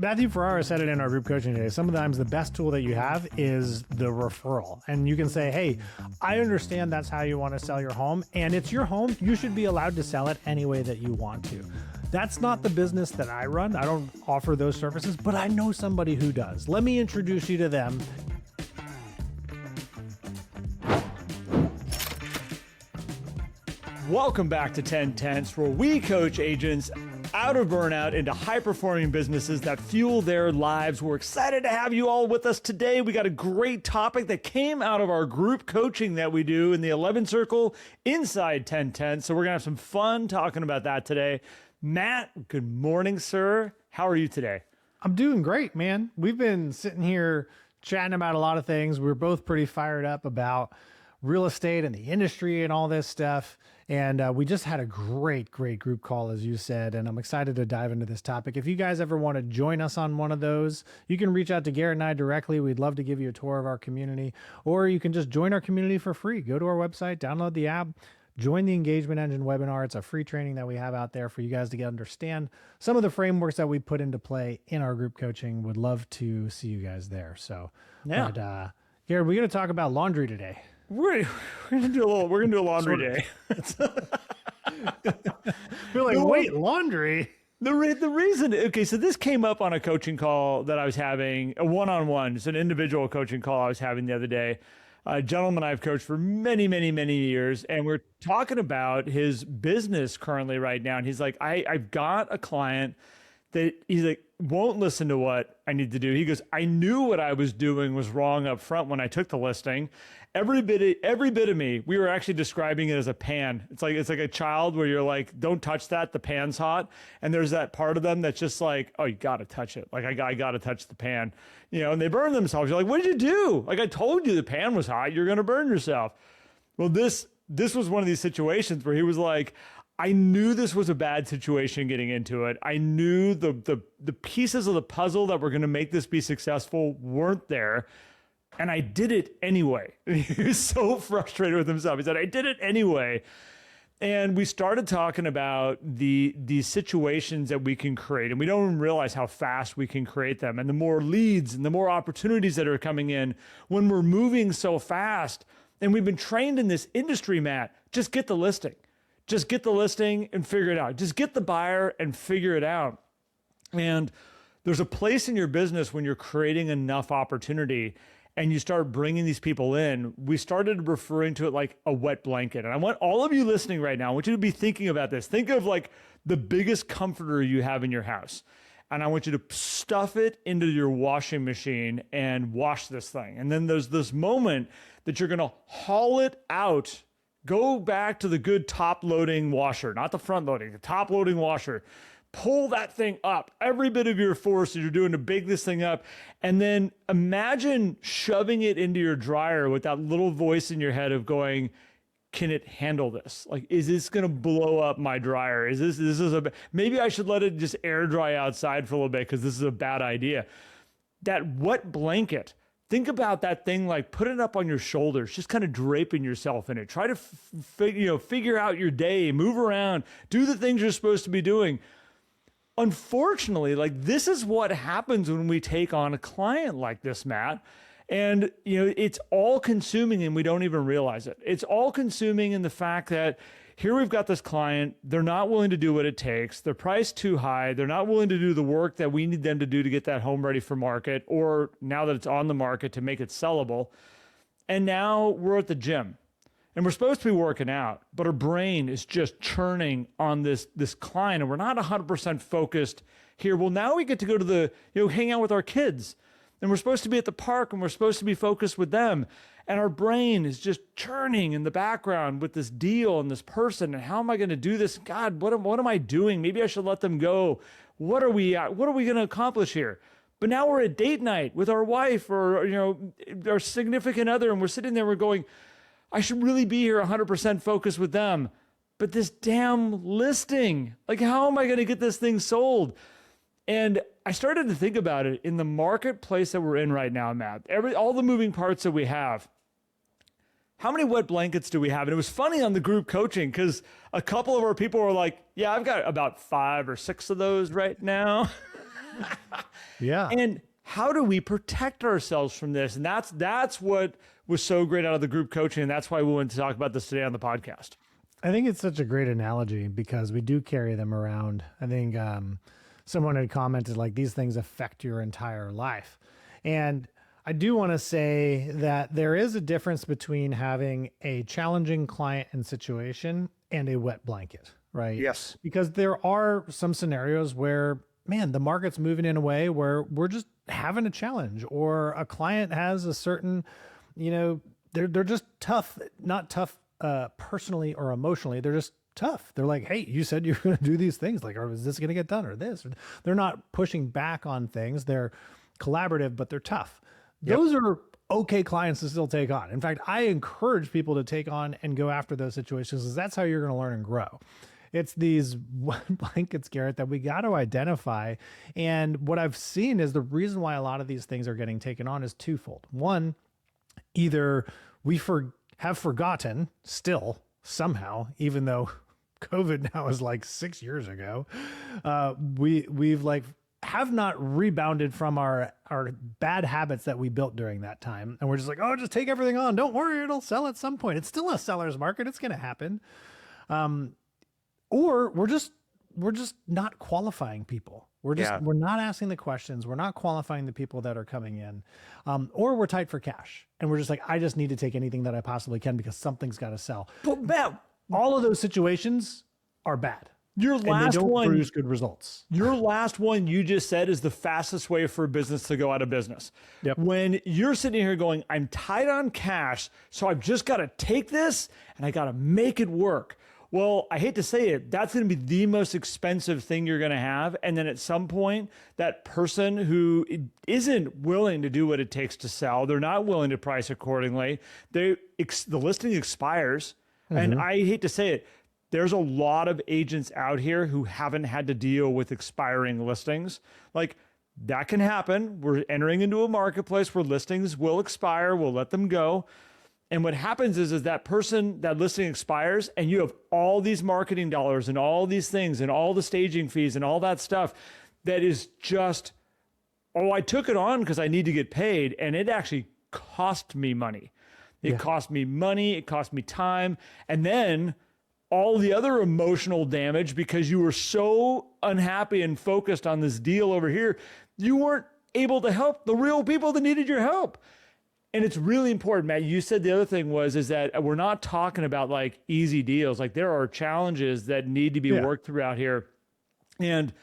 Matthew Ferrara said it in our group coaching today. Sometimes the best tool that you have is the referral. And you can say, hey, I understand that's how you want to sell your home, and it's your home. You should be allowed to sell it any way that you want to. That's not the business that I run. I don't offer those services, but I know somebody who does. Let me introduce you to them. Welcome back to 10 Tenths, where we coach agents out of burnout into high-performing businesses that fuel their lives. We're excited to have you all with us today. We got a great topic that came out of our group coaching that we do in the 11 Circle inside 10 Tenths. So we're going to have some fun talking about that today. Matt, good morning, sir. How are you today? I'm doing great, man. We've been sitting here chatting about a lot of things. We're both pretty fired up about real estate and the industry and all this stuff. And we just had a great group call, as you said, and I'm excited to dive into this topic. If you guys ever want to join us on one of those, you can reach out to Garrett and I directly. We'd love to give you a tour of our community, or you can just join our community for free. Go to our website, download the app, join the Engagement Engine webinar. It's a free training that we have out there for you guys to understand some of the frameworks that we put into play in our group coaching. Would love to see you guys there. So, yeah. But, Garrett, we're going to talk about laundry today. We're gonna do a laundry day. We're like, wait, laundry? The reason, okay, so this came up on a coaching call that I was having, a one-on-one. It's an individual coaching call I was having the other day. A gentleman I've coached for many years, and we're talking about his business currently right now. And he's like, I've got a client that he's like, won't listen to what I need to do. He goes, I knew what I was doing was wrong up front when I took the listing. Every bit of me, we were actually describing it as a pan. It's like a child where you're like, don't touch that, the pan's hot. And there's that part of them that's just like, oh, you got to touch it. Like, I got to touch the pan, and they burn themselves. You're like, what did you do? Like, I told you the pan was hot. You're going to burn yourself. Well, this was one of these situations where he was like, I knew this was a bad situation getting into it. I knew the pieces of the puzzle that were going to make this be successful weren't there. And I did it anyway. He was so frustrated with himself. He said, I did it anyway. And we started talking about these situations that we can create. And we don't even realize how fast we can create them. And the more leads and the more opportunities that are coming in when we're moving so fast. And we've been trained in this industry, Matt, just get the listing. Just get the listing and figure it out. Just get the buyer and figure it out. And there's a place in your business when you're creating enough opportunity and you start bringing these people in. We started referring to it like a wet blanket. And I want all of you listening right now, I want you to be thinking about this. Think of like the biggest comforter you have in your house. And I want you to stuff it into your washing machine and wash this thing. And then there's this moment that you're going to haul it out. Go back to the good top loading washer, not the front loading, the top loading washer. Pull that thing up, every bit of your force that you're doing to big this thing up. And then imagine shoving it into your dryer with that little voice in your head of going, can it handle this? Like, is this going to blow up my dryer? Maybe I should let it just air dry outside for a little bit because this is a bad idea. That wet blanket. Think about that thing, like put it up on your shoulders, just kind of draping yourself in it. Try to figure out your day, move around, do the things you're supposed to be doing. Unfortunately, like this is what happens when we take on a client like this, Matt. And it's all consuming and we don't even realize it. It's all consuming in the fact that here we've got this client, they're not willing to do what it takes. They're priced too high. They're not willing to do the work that we need them to do to get that home ready for market, or now that it's on the market to make it sellable. And now we're at the gym and we're supposed to be working out, but our brain is just churning on this client and we're not 100% focused here. Well, now we get to go to the, hang out with our kids and we're supposed to be at the park and we're supposed to be focused with them. And our brain is just churning in the background with this deal and this person. And how am I going to do this? God, what am I doing? Maybe I should let them go. What are we going to accomplish here? But now we're at date night with our wife or, our significant other. And we're sitting there, we're going, I should really be here 100% focused with them. But this damn listing, like, how am I going to get this thing sold? And I started to think about it in the marketplace that we're in right now, Matt. All the moving parts that we have. How many wet blankets do we have? And it was funny on the group coaching because a couple of our people were like, yeah, I've got about 5 or 6 of those right now. Yeah. And how do we protect ourselves from this? And that's what was so great out of the group coaching. And that's why we wanted to talk about this today on the podcast. I think it's such a great analogy because we do carry them around. I think someone had commented like these things affect your entire life. And I do want to say that there is a difference between having a challenging client and situation and a wet blanket, right? Yes. Because there are some scenarios where, man, the market's moving in a way where we're just having a challenge, or a client has a certain, they're just tough, not tough personally or emotionally. They're just tough. They're like, hey, you said you're going to do these things. Like, or is this going to get done, or this? They're not pushing back on things. They're collaborative, but they're tough. Yep. Those are okay clients to still take on. In fact, I encourage people to take on and go after those situations, because that's how you're going to learn and grow. It's these blankets, Garrett, that we got to identify. And what I've seen is the reason why a lot of these things are getting taken on is twofold. One, either we have forgotten still somehow, even though COVID now is like 6 years ago, we've like have not rebounded from our bad habits that we built during that time. And we're just like, oh, just take everything on. Don't worry, it'll sell at some point. It's still a seller's market. It's going to happen. Or we're just not qualifying people. We're not asking the questions. We're not qualifying the people that are coming in. Or we're tight for cash. And we're just like, I just need to take anything that I possibly can because something's got to sell. But Matt, All of those situations are bad. Your last one produce good results. Your last one you just said is the fastest way for a business to go out of business. Yep. When you're sitting here going, I'm tight on cash, so I've just got to take this and I got to make it work. Well, I hate to say it, that's going to be the most expensive thing you're going to have. And then at some point, that person who isn't willing to do what it takes to sell, they're not willing to price accordingly, the listing expires. And I hate to say it, there's a lot of agents out here who haven't had to deal with expiring listings. Like, that can happen. We're entering into a marketplace where listings will expire. We'll let them go. And what happens is that listing expires, and you have all these marketing dollars and all these things and all the staging fees and all that stuff that is just, oh, I took it on because I need to get paid. And it actually cost me money. It cost me money. It cost me time. And then all the other emotional damage because you were so unhappy and focused on this deal over here, you weren't able to help the real people that needed your help. And it's really important, Matt. You said the other thing is that we're not talking about like easy deals. Like, there are challenges that need to be worked through out here. And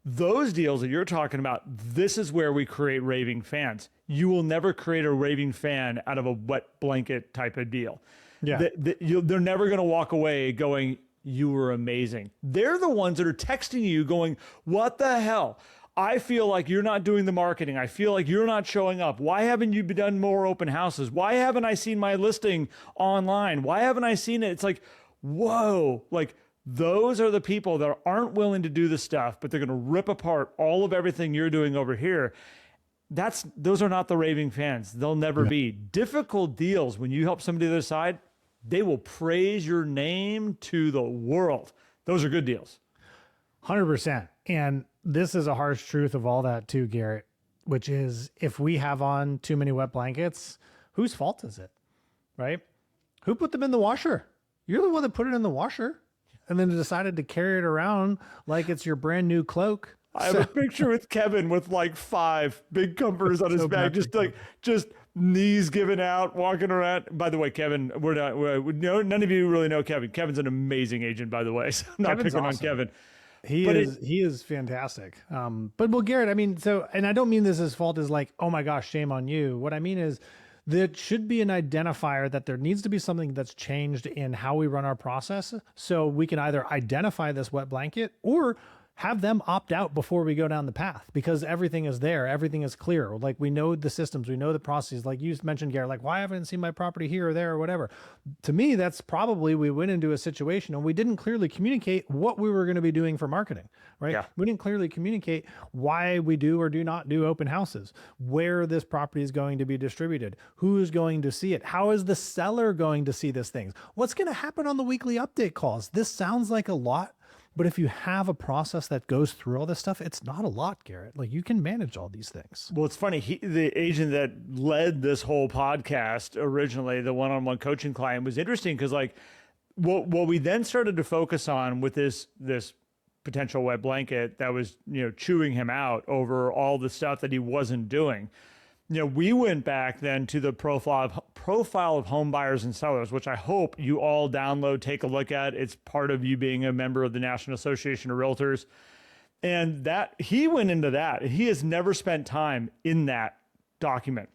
those deals that you're talking about, this is where we create raving fans. You will never create a raving fan out of a wet blanket type of deal. Yeah. They're never going to walk away going, you were amazing. They're the ones that are texting you going, what the hell? I feel like you're not doing the marketing. I feel like you're not showing up. Why haven't you done more open houses? Why haven't I seen my listing online? Why haven't I seen it? It's like, whoa, like those are the people that aren't willing to do the stuff, but they're going to rip apart all of everything you're doing over here. Those are not the raving fans. They'll never be. Difficult deals, when you help somebody to the other side, they will praise your name to the world. Those are good deals. 100%. And this is a harsh truth of all that too, Garrett, which is if we have on too many wet blankets, whose fault is it? Right? Who put them in the washer? You're the one that put it in the washer and then decided to carry it around like it's your brand new cloak. I have a picture with Kevin with like 5 big comforters on his back, just knees giving out, walking around. By the way, Kevin, none of you really know Kevin. Kevin's an amazing agent, by the way. So I'm not Kevin's picking awesome. on Kevin. He is fantastic. But well, Garrett, I mean, and I don't mean this as fault as like, oh my gosh, shame on you. What I mean is there should be an identifier that there needs to be something that's changed in how we run our process. So we can either identify this wet blanket or have them opt out before we go down the path, because everything is there. Everything is clear. Like, we know the systems, we know the processes. Like you mentioned, Garrett, like, why haven't I seen my property here or there or whatever? To me, that's probably, we went into a situation and we didn't clearly communicate what we were going to be doing for marketing, right? Yeah. We didn't clearly communicate why we do or do not do open houses, where this property is going to be distributed, who is going to see it, how is the seller going to see this thing, what's going to happen on the weekly update calls. This sounds like a lot, But if you have a process that goes through all this stuff, it's not a lot, Garrett. Like you can manage all these things. Well, it's funny. The agent that led this whole podcast originally, the one-on-one coaching client, was interesting because like what we then started to focus on with this potential wet blanket that was, chewing him out over all the stuff that he wasn't doing. We went back then to the profile of home buyers and sellers, which I hope you all download, take a look at. It's part of you being a member of the National Association of Realtors. And that he went into that. He has never spent time in that document.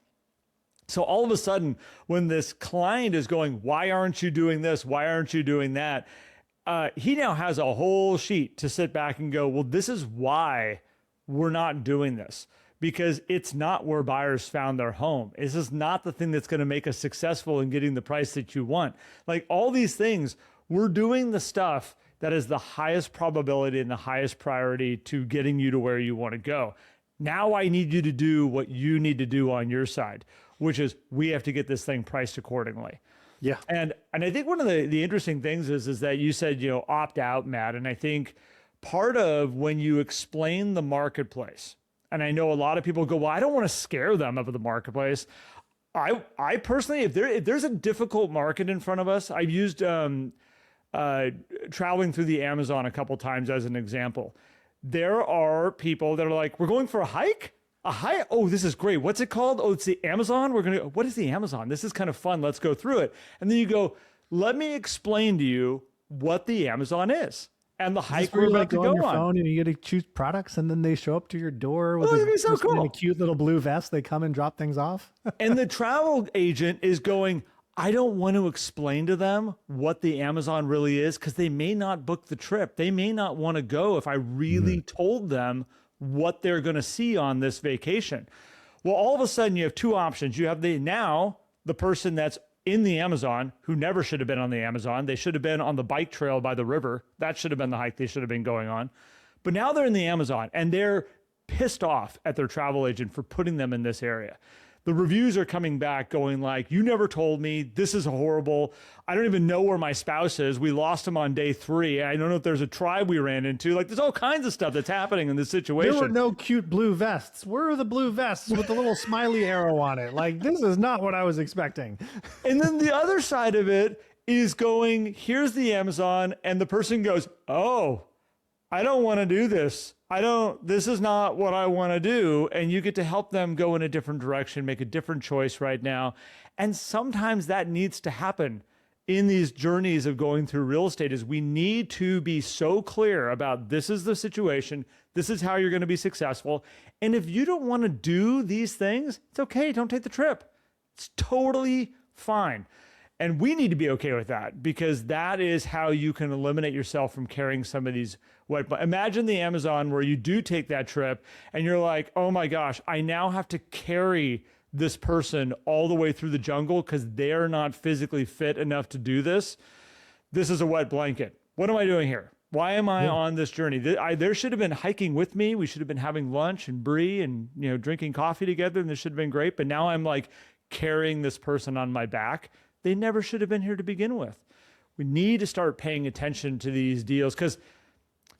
So all of a sudden, when this client is going, why aren't you doing this? Why aren't you doing that? He now has a whole sheet to sit back and go, well, this is why we're not doing this. Because it's not where buyers found their home. This is not the thing that's going to make us successful in getting the price that you want. Like all these things, we're doing the stuff that is the highest probability and the highest priority to getting you to where you want to go. Now I need you to do what you need to do on your side, which is we have to get this thing priced accordingly. Yeah. And I think one of the interesting things is that you said, opt out, Matt. And I think part of when you explain the marketplace, and I know a lot of people go, well, I don't want to scare them of the marketplace. I personally, if there's a difficult market in front of us, I've used traveling through the Amazon a couple times as an example. There are people that are like, we're going for a hike? A hike? Oh, this is great. What's it called? Oh, it's the Amazon. What is the Amazon? This is kind of fun. Let's go through it. And then you go, let me explain to you what the Amazon is. And the hike we're about to go on. Your phone and you get to choose products, and then they show up to your door with so cool. in a cute little blue vest. They come and drop things off. And the travel agent is going, I don't want to explain to them what the Amazon really is because they may not book the trip. They may not want to go if I really told them what they're going to see on this vacation. Well, all of a sudden you have two options. You have the person that's in the Amazon who never should have been on the Amazon. They should have been on the bike trail by the river. That should have been the hike they should have been going on. But now they're in the Amazon and they're pissed off at their travel agent for putting them in this area. The reviews are coming back going like, you never told me, this is horrible. I don't even know where my spouse is. We lost him on day 3. I don't know if there's a tribe we ran into. Like there's all kinds of stuff that's happening in this situation. There were no cute blue vests. Where are the blue vests with the little smiley arrow on it? Like this is not what I was expecting. And then the other side of it is going, here's the Amazon. And the person goes, oh, I don't want to do this. This is not what I want to do. And you get to help them go in a different direction, make a different choice right now. And sometimes that needs to happen in these journeys of going through real estate is we need to be so clear about this is the situation. This is how you're going to be successful. And if you don't want to do these things, it's okay. Don't take the trip. It's totally fine. And we need to be okay with that because that is how you can eliminate yourself from carrying some of these imagine the Amazon where you do take that trip and you're like, oh my gosh, I now have to carry this person all the way through the jungle because they're not physically fit enough to do this. This is a wet blanket. What am I doing here? Why am I on this journey? There should have been hiking with me. We should have been having lunch and brie and drinking coffee together, and this should have been great. But now I'm like carrying this person on my back. They never should have been here to begin with. We need to start paying attention to these deals because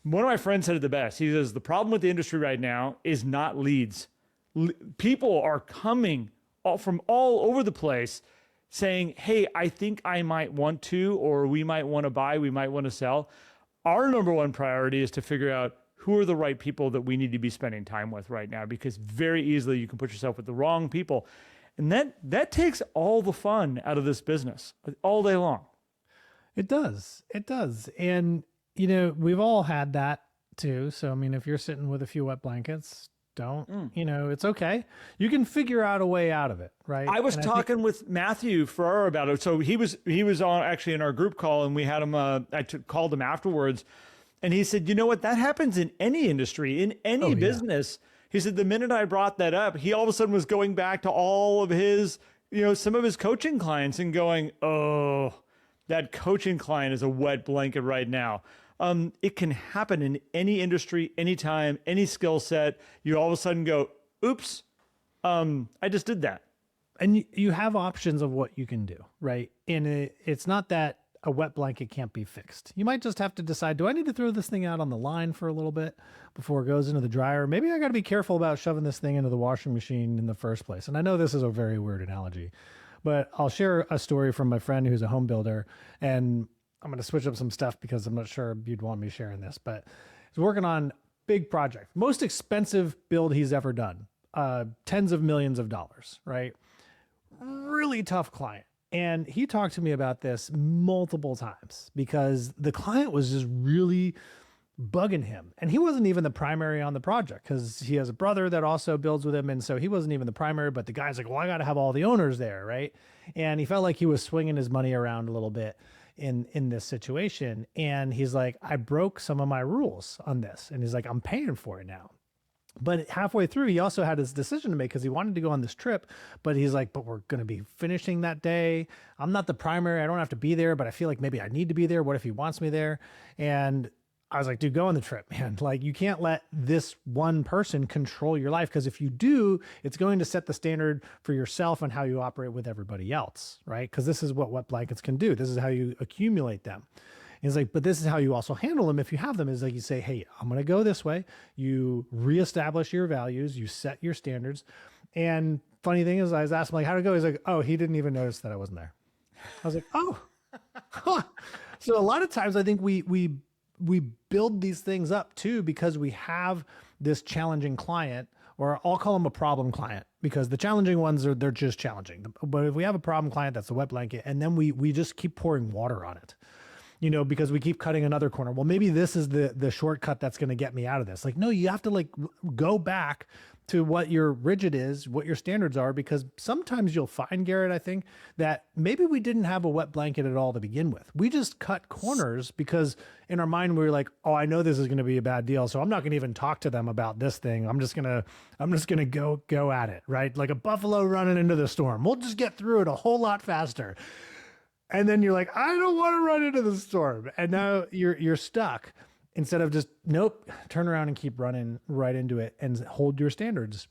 one of my friends said it the best. He says, the problem with the industry right now is not leads. People are coming from all over the place saying, hey, I think I might want to, or we might want to buy, we might want to sell. Our number one priority is to figure out who are the right people that we need to be spending time with right now, because very easily you can put yourself with the wrong people. And that takes all the fun out of this business all day long. It does. It does. And, we've all had that too. So, I mean, if you're sitting with a few wet blankets, it's okay. You can figure out a way out of it, right? I was talking with Matthew Ferrara about it. So he was on actually in our group call, and we had him, called him afterwards. And he said, you know what? That happens in any industry, in any business. He said, the minute I brought that up, he all of a sudden was going back to all of his, some of his coaching clients and going, oh, that coaching client is a wet blanket right now. It can happen in any industry, anytime, any skill set. You all of a sudden go, oops, I just did that. And you have options of what you can do, right? And it's not that a wet blanket can't be fixed. You might just have to decide, do I need to throw this thing out on the line for a little bit before it goes into the dryer? Maybe I got to be careful about shoving this thing into the washing machine in the first place. And I know this is a very weird analogy, but I'll share a story from my friend who's a home builder. And I'm going to switch up some stuff because I'm not sure you'd want me sharing this, but he's working on big project, most expensive build he's ever done, tens of millions of dollars, right? Really tough client. And he talked to me about this multiple times because the client was just really bugging him. And he wasn't even the primary on the project because he has a brother that also builds with him. And so he wasn't even the primary, but the guy's like, well, I got to have all the owners there, right? And he felt like he was swinging his money around a little bit in this situation. And he's like, I broke some of my rules on this. And he's like, I'm paying for it now. But halfway through, he also had his decision to make because he wanted to go on this trip. But he's like, but we're going to be finishing that day. I'm not the primary. I don't have to be there, but I feel like maybe I need to be there. What if he wants me there? And I was like, dude, go on the trip, man. Like, you can't let this one person control your life, because if you do, it's going to set the standard for yourself and how you operate with everybody else, right? Because this is what wet blankets can do. This is how you accumulate them. He's like, but this is how you also handle them if you have them. Is like, you say, hey, I'm going to go this way. You reestablish your values. You set your standards. And funny thing is, I was asking, like, how'd it go? He's like, oh, he didn't even notice that I wasn't there. I was like, oh. So a lot of times I think we build these things up too because we have this challenging client, or I'll call them a problem client, because the challenging ones they're just challenging. But if we have a problem client, that's the wet blanket, and then we just keep pouring water on it, you know, because we keep cutting another corner. Well, maybe this is the shortcut that's going to get me out of this. Like, no, you have to like go back to what your rigid is, what your standards are, because sometimes you'll find, Garrett, I think, that maybe we didn't have a wet blanket at all to begin with. We just cut corners because in our mind, we were like, oh, I know this is going to be a bad deal, so I'm not going to even talk to them about this thing. I'm just going to go at it, right? Like a buffalo running into the storm. We'll just get through it a whole lot faster. And then you're like, I don't want to run into the storm. And now you're stuck. Instead of just, nope, turn around and keep running right into it and hold your standards.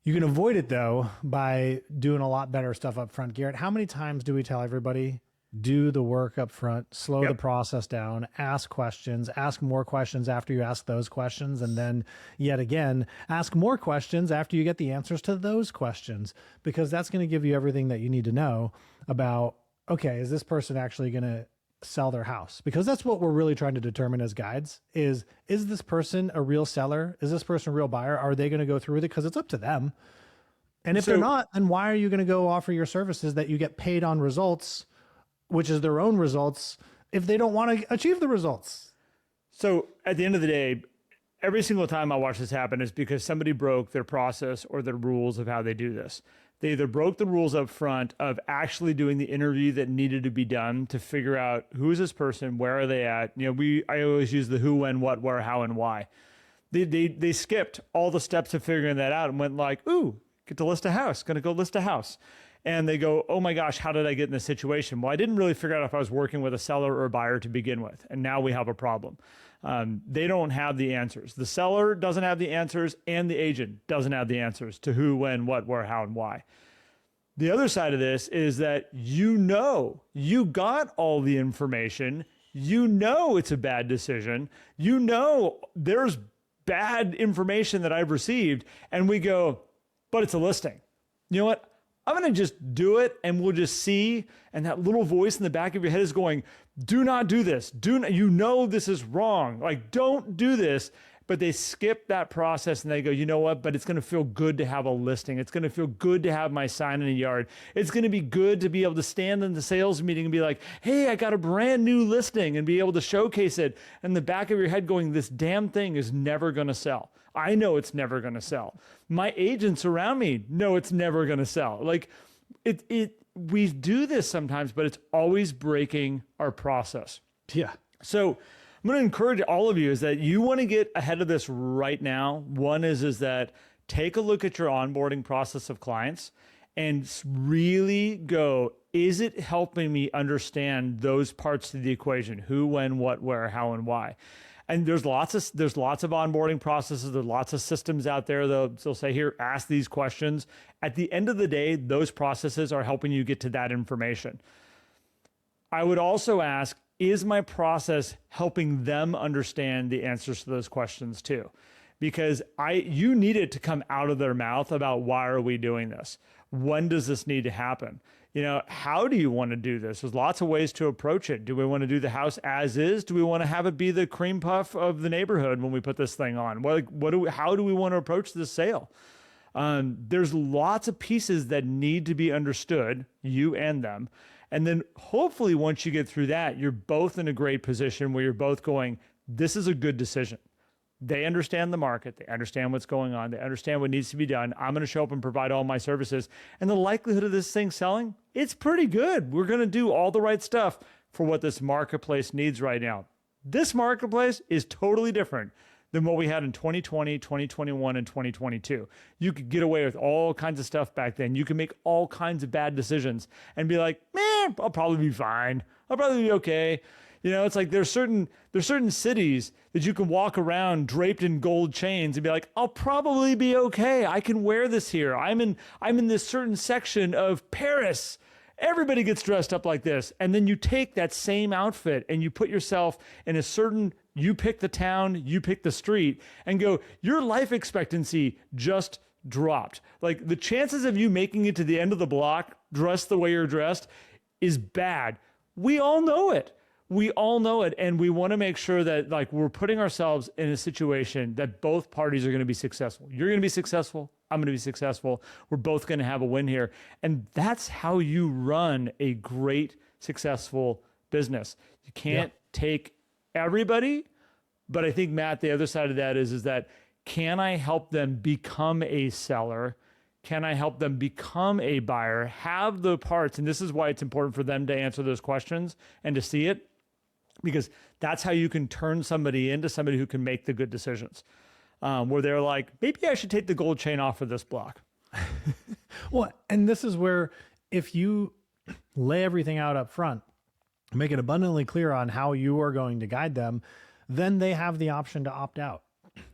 You can avoid it though by doing a lot better stuff up front. Garrett, how many times do we tell everybody, do the work up front, slow the process down, ask questions, ask more questions after you ask those questions, and then yet again, ask more questions after you get the answers to those questions, because that's going to give you everything that you need to know about, okay, is this person actually going to sell their house? Because that's what we're really trying to determine as guides is this person a real seller? Is this person a real buyer? Are they going to go through with it? Because it's up to them. And if they're not, then why are you going to go offer your services that you get paid on results, which is their own results, if they don't want to achieve the results? So at the end of the day, every single time I watch this happen is because somebody broke their process or the rules of how they do this. They either broke the rules up front of actually doing the interview that needed to be done to figure out who is this person, where are they at? You know, I always use the who, when, what, where, how, and why. They skipped all the steps of figuring that out and went like, ooh, get to list a house, gonna go list a house. And they go, oh my gosh, how did I get in this situation? Well, I didn't really figure out if I was working with a seller or a buyer to begin with. And now we have a problem. They don't have the answers. The seller doesn't have the answers, and the agent doesn't have the answers to who, when, what, where, how, and why. The other side of this is that you got all the information. You know it's a bad decision. You know there's bad information that I've received. And we go, but it's a listing. You know what? I'm going to just do it and we'll just see. And that little voice in the back of your head is going, do not do this. You know this is wrong. Like, don't do this. But they skip that process and they go, you know what? But it's going to feel good to have a listing. It's going to feel good to have my sign in a yard. It's going to be good to be able to stand in the sales meeting and be like, hey, I got a brand new listing, and be able to showcase it. And the back of your head going, this damn thing is never going to sell. I know it's never going to sell. My agents around me know it's never going to sell. Like we do this sometimes, but it's always breaking our process. Yeah. So I'm going to encourage all of you is that you want to get ahead of this right now. One is that take a look at your onboarding process of clients and really go, is it helping me understand those parts of the equation? Who, when, what, where, how, and why? And there's lots of onboarding processes. There's lots of systems out there. They'll say, here, ask these questions. At the end of the day, those processes are helping you get to that information. I would also ask, is my process helping them understand the answers to those questions too? Because you need it to come out of their mouth about, why are we doing this? When does this need to happen? How do you want to do this? There's lots of ways to approach it. Do we want to do the house as is? Do we want to have it be the cream puff of the neighborhood when we put this thing on? How do we want to approach this sale? There's lots of pieces that need to be understood, you and them. And then hopefully once you get through that, you're both in a great position where you're both going, this is a good decision. They understand the market. They understand what's going on. They understand what needs to be done. I'm going to show up and provide all my services. And the likelihood of this thing selling, it's pretty good. We're going to do all the right stuff for what this marketplace needs right now. This marketplace is totally different than what we had in 2020, 2021, and 2022. You could get away with all kinds of stuff back then. You can make all kinds of bad decisions and be like, man, I'll probably be fine. I'll probably be okay. It's like there's certain cities that you can walk around draped in gold chains and be like, I'll probably be okay. I can wear this here. I'm in this certain section of Paris. Everybody gets dressed up like this. And then you take that same outfit and you put yourself in you pick the town, you pick the street, and go, your life expectancy just dropped. Like, the chances of you making it to the end of the block dressed the way you're dressed is bad. We all know it. And we want to make sure that, like, we're putting ourselves in a situation that both parties are going to be successful. You're going to be successful. I'm going to be successful. We're both going to have a win here. And that's how you run a great, successful business. You can't take everybody, but I think, Matt, the other side of that is that, can I help them become a seller? Can I help them become a buyer? Have the parts, and this is why it's important for them to answer those questions and to see it, because that's how you can turn somebody into somebody who can make the good decisions, where they're like, maybe I should take the gold chain off of this block. Well, and this is where, if you lay everything out up front, make it abundantly clear on how you are going to guide them, then they have the option to opt out.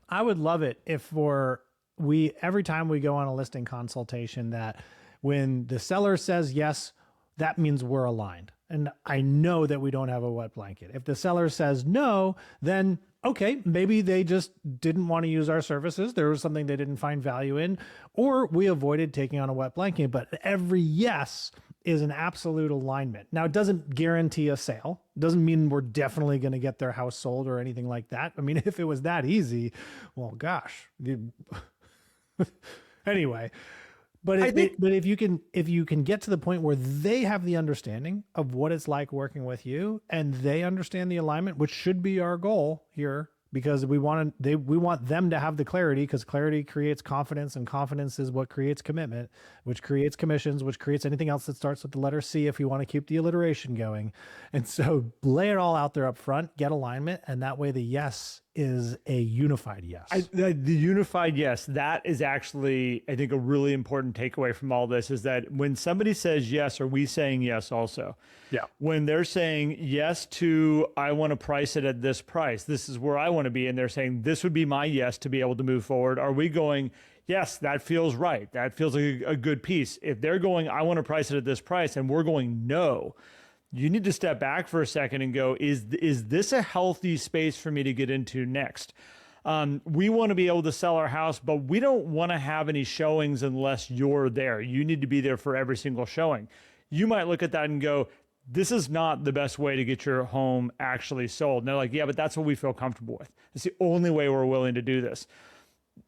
I would love it if every time we go on a listing consultation, that when the seller says yes, that means we're aligned. And I know that we don't have a wet blanket. If the seller says no, then okay, maybe they just didn't want to use our services. There was something they didn't find value in, or we avoided taking on a wet blanket. But every yes is an absolute alignment. Now, it doesn't guarantee a sale. It doesn't mean we're definitely going to get their house sold or anything like that. I mean, if it was that easy, well, gosh. Anyway, but if you can get to the point where they have the understanding of what it's like working with you, and they understand the alignment, which should be our goal here, because we want them to have the clarity, because clarity creates confidence, and confidence is what creates commitment, which creates commissions, which creates anything else that starts with the letter C if you want to keep the alliteration going. And so lay it all out there up front, get alignment, and that way the yes is a unified yes. The unified yes, that is actually, I think, a really important takeaway from all this, is that when somebody says yes, are we saying yes also? Yeah. When they're saying yes to, I want to price it at this price, this is where I want to be, and they're saying this would be my yes to be able to move forward, are we going, yes, that feels right, that feels like a good piece? If they're going, I want to price it at this price, and we're going, no, you need to step back for a second and go, is this a healthy space for me to get into next? We want to be able to sell our house, but we don't want to have any showings unless you're there. You need to be there for every single showing. You might look at that and go, this is not the best way to get your home actually sold. And they're like, yeah, but that's what we feel comfortable with. It's the only way we're willing to do this.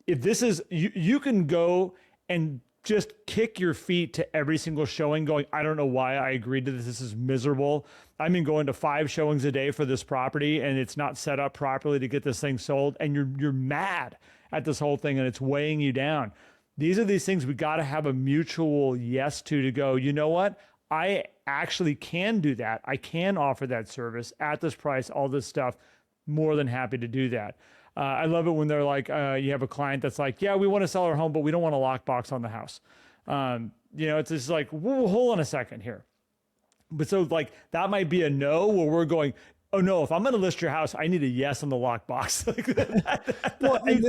If this is, you can go and just kick your feet to every single showing going, I don't know why I agreed to this. This is miserable. I mean, going to 5 showings a day for this property, and it's not set up properly to get this thing sold. And you're mad at this whole thing, and it's weighing you down. These are these things we got to have a mutual yes to go, you know what? I actually can do that. I can offer that service at this price, all this stuff. More than happy to do that. I love it when they're like, you have a client that's like, yeah, we want to sell our home, but we don't want a lockbox on the house. It's just like, whoa, hold on a second here. But so like, that might be a no, where we're going, oh no, if I'm going to list your house, I need a yes on the lockbox. Well, and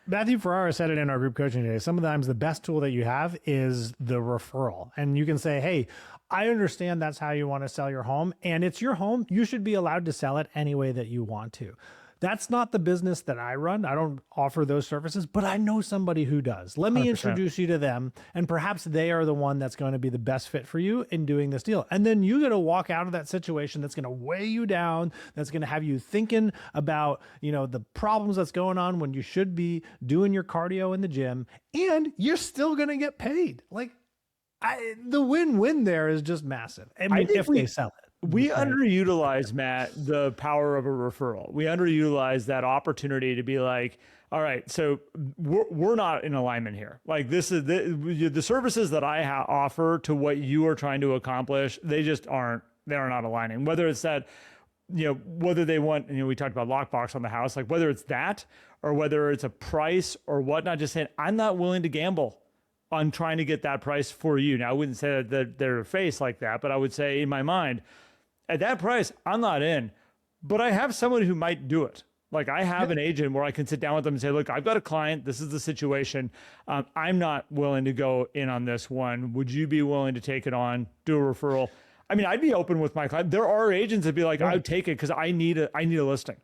Matthew Ferrara said it in our group coaching today. Sometimes the best tool that you have is the referral. And you can say, hey, I understand that's how you want to sell your home, and it's your home. You should be allowed to sell it any way that you want to. That's not the business that I run. I don't offer those services, but I know somebody who does. Let me 100%. introduce you to them, and perhaps they are the one that's going to be the best fit for you in doing this deal. And then you got to walk out of that situation that's going to weigh you down, that's going to have you thinking about, the problems that's going on when you should be doing your cardio in the gym, and you're still going to get paid. Like, the win-win there is just massive. I mean, if they sell it. We underutilize, Matt, the power of a referral. We underutilize that opportunity to be like, all right, so we're not in alignment here. Like this is the services that I offer to what you are trying to accomplish. They just aren't. They are not aligning. Whether it's that, whether they want, we talked about lockbox on the house, like whether it's that or whether it's a price or whatnot. Just saying, I'm not willing to gamble on trying to get that price for you. Now, I wouldn't say that their face like that, but I would say in my mind, at that price, I'm not in, but I have someone who might do it. Like I have an agent where I can sit down with them and say, look, I've got a client. This is the situation. I'm not willing to go in on this one. Would you be willing to take it on, do a referral? I mean, I'd be open with my client. There are agents that'd be like, I would take it because I need a listing.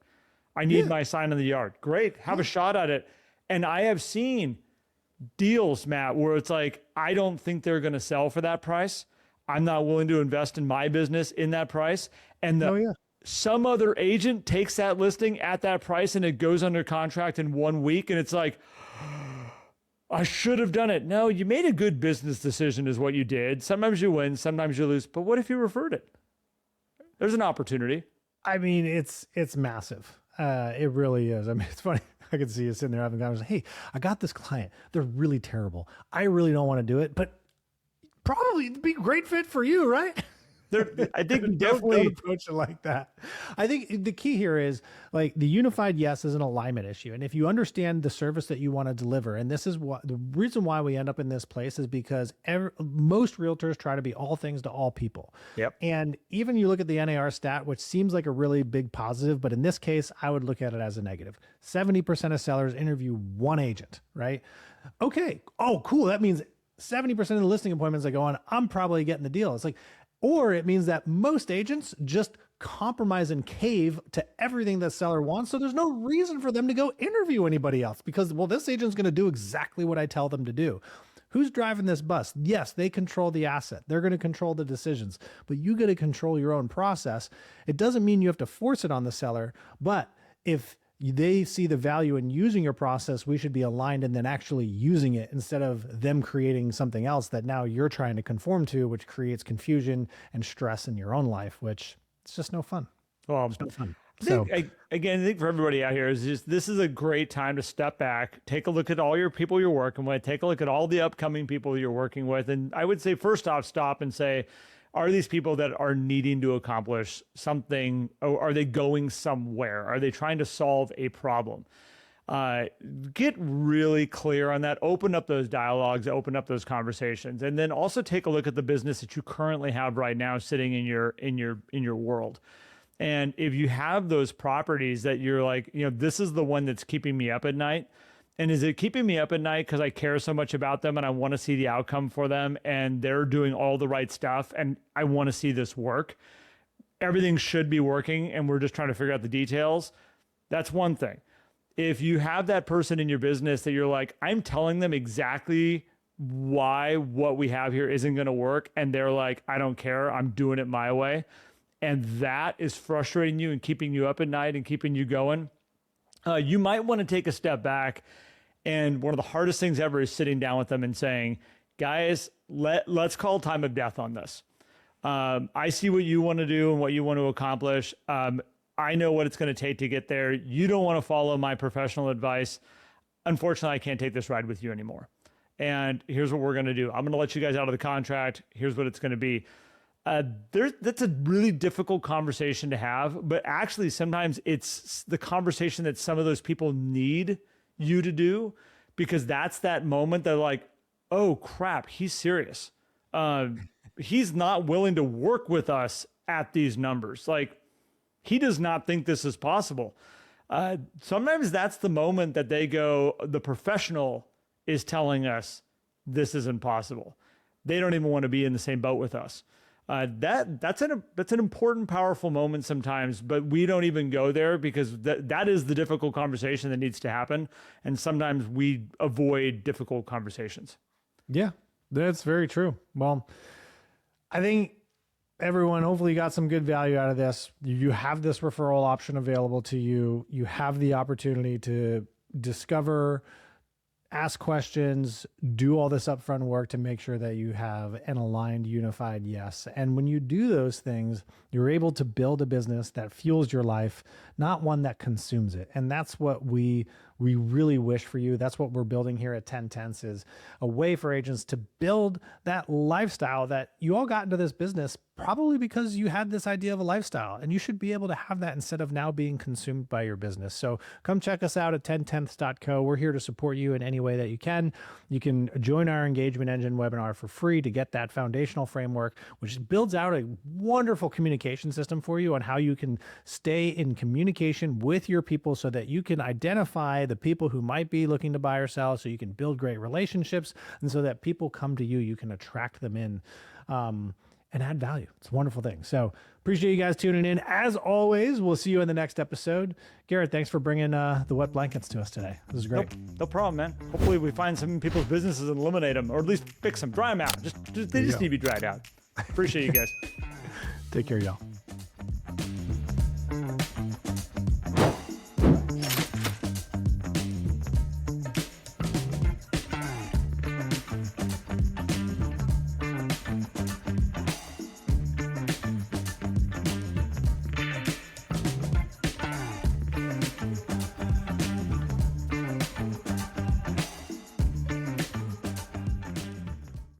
I need my sign in the yard. Great. Have a shot at it. And I have seen deals, Matt, where it's like, I don't think they're going to sell for that price. I'm not willing to invest in my business in that price. And some other agent takes that listing at that price and it goes under contract in 1 week. And it's like, I should have done it. No, you made a good business decision is what you did. Sometimes you win, sometimes you lose. But what if you referred it? There's an opportunity. I mean, it's massive. It really is. I mean, it's funny. I can see you sitting there having a conversation. Hey, I got this client. They're really terrible. I really don't want to do it, but probably it'd be a great fit for you, right? I think definitely don't approach it like that. I think the key here is like the unified yes is an alignment issue. And if you understand the service that you want to deliver, and this is what the reason why we end up in this place is because most realtors try to be all things to all people. Yep. And even you look at the NAR stat, which seems like a really big positive, but in this case, I would look at it as a negative. 70% of sellers interview one agent, right? Okay. Oh, cool. That means 70% of the listing appointments that go on, I'm probably getting the deal. It's like, or it means that most agents just compromise and cave to everything the seller wants. So there's no reason for them to go interview anybody else because, well, this agent's going to do exactly what I tell them to do. Who's driving this bus? Yes, they control the asset. They're going to control the decisions, but you got to control your own process. It doesn't mean you have to force it on the seller, but if they see the value in using your process, we should be aligned and then actually using it instead of them creating something else that now you're trying to conform to, which creates confusion and stress in your own life, which it's just no fun. Well, it's no fun. I think for everybody out here is just, this is a great time to step back, take a look at all your people you're working with, take a look at all the upcoming people you're working with. And I would say first off, stop and say, are these people that are needing to accomplish something? Or are they going somewhere? Are they trying to solve a problem? Get really clear on that. Open up those dialogues, open up those conversations, and then also take a look at the business that you currently have right now sitting in your world. And if you have those properties that you're like, this is the one that's keeping me up at night. And is it keeping me up at night because I care so much about them and I want to see the outcome for them and they're doing all the right stuff and I want to see this work? Everything should be working and we're just trying to figure out the details. That's one thing. If you have that person in your business that you're like, I'm telling them exactly why what we have here isn't going to work. And they're like, I don't care. I'm doing it my way. And that is frustrating you and keeping you up at night and keeping you going. You might want to take a step back. And one of the hardest things ever is sitting down with them and saying, guys, let's call time of death on this. I see what you want to do and what you want to accomplish. I know what it's going to take to get there. You don't want to follow my professional advice. Unfortunately, I can't take this ride with you anymore. And here's what we're going to do. I'm going to let you guys out of the contract. Here's what it's going to be. That's a really difficult conversation to have, but actually sometimes it's the conversation that some of those people need you to do, because that's that moment they're like, oh crap, he's serious. He's not willing to work with us at these numbers. Like, he does not think this is possible. Sometimes that's the moment that they go, the professional is telling us this is impossible. They don't even want to be in the same boat with us. That's an important, powerful moment sometimes, but we don't even go there because that is the difficult conversation that needs to happen. And sometimes we avoid difficult conversations. Yeah, that's very true. Well, I think everyone hopefully got some good value out of this. You have this referral option available to you. You have the opportunity to discover, ask questions, do all this upfront work to make sure that you have an aligned, unified yes. And when you do those things, you're able to build a business that fuels your life, not one that consumes it. And that's what we really wish for you. That's what we're building here at 10 Tenths, is a way for agents to build that lifestyle that you all got into this business probably because you had this idea of a lifestyle, and you should be able to have that instead of now being consumed by your business. So come check us out at 10tenths.co. We're here to support you in any way that you can. You can join our Engagement Engine webinar for free to get that foundational framework, which builds out a wonderful communication system for you on how you can stay in communication with your people so that you can identify the people who might be looking to buy or sell, so you can build great relationships, and so that people come to you, you can attract them in. And add value. It's a wonderful thing. So appreciate you guys tuning in. As always, we'll see you in the next episode. Garrett, thanks for bringing the wet blankets to us today. This is great. No problem, man. Hopefully we find some people's businesses and eliminate them, or at least fix them, dry them out. They just need to be dried out. Appreciate you guys. Take care, y'all.